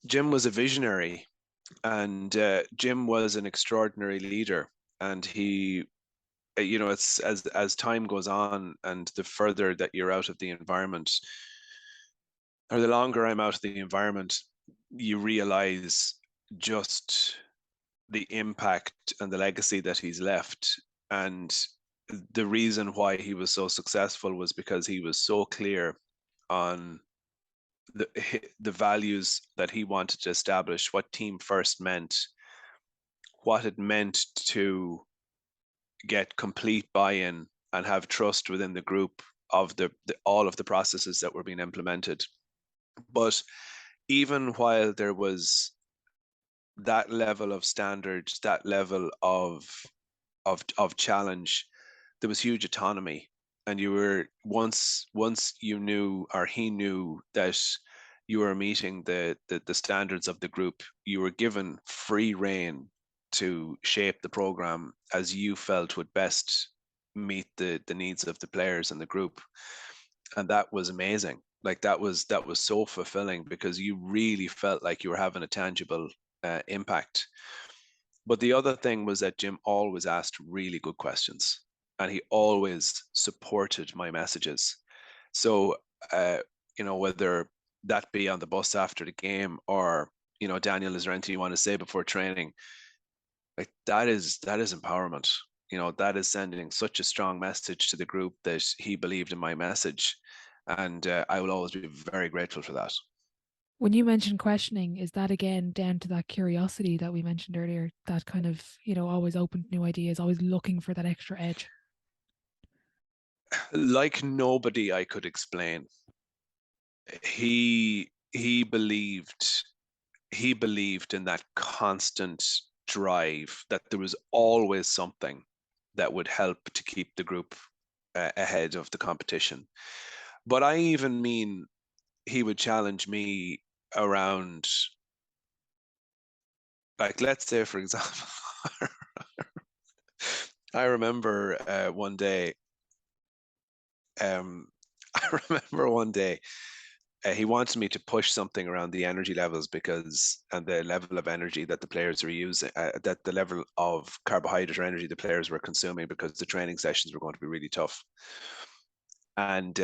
Jim was a visionary, and Jim was an extraordinary leader. And he, it's as time goes on, and the further that you're out of the environment, or the longer I'm out of the environment, you realize just the impact and the legacy that he's left. And the reason why he was so successful was because he was so clear on the the values that he wanted to establish, what team first meant, what it meant to get complete buy-in and have trust within the group of all of the processes that were being implemented. But even while there was that level of standards, that level of challenge, there was huge autonomy. And you were once you knew, or he knew, that you were meeting the standards of the group, you were given free rein to shape the program as you felt would best meet the needs of the players and the group. And that was amazing. Like that was so fulfilling, because you really felt like you were having a tangible impact. But the other thing was that Jim always asked really good questions, and he always supported my messages. So, whether that be on the bus after the game, or, Daniel, is there anything you want to say before training? Like that is empowerment. That is sending such a strong message to the group that he believed in my message. And I will always be very grateful for that. When you mention questioning, is that again down to that curiosity that we mentioned earlier, that kind of, always open to new ideas, always looking for that extra edge? Like nobody I could explain, he believed in that constant drive, that there was always something that would help to keep the group ahead of the competition. But I even mean, he would challenge me around, like, let's say, for example, I remember one day, um, I remember one day he wanted me to push something around the energy levels, because, and the level of energy that the players were using, that the level of carbohydrate or energy the players were consuming, because the training sessions were going to be really tough. And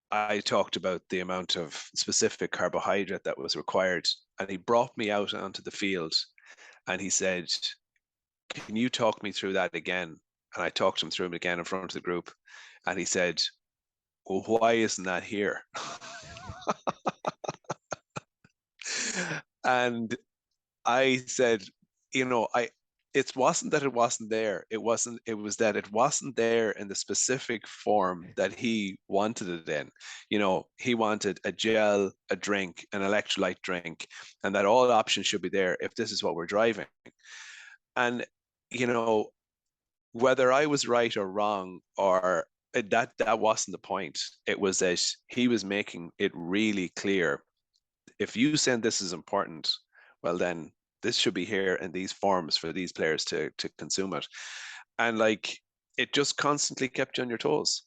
I talked about the amount of specific carbohydrate that was required. And he brought me out onto the field, and he said, "Can you talk me through that again?" And I talked him through it again in front of the group. And he said, "Well, why isn't that here?" And I said, I it wasn't that it wasn't there. It was that it wasn't there in the specific form that he wanted it in. He wanted a gel, a drink, an electrolyte drink, and that all options should be there if this is what we're driving. And, you know, whether I was right or wrong, or that wasn't the point. It was that he was making it really clear, if you saying this is important, well then this should be here in these forms for these players to consume it. And like, it just constantly kept you on your toes.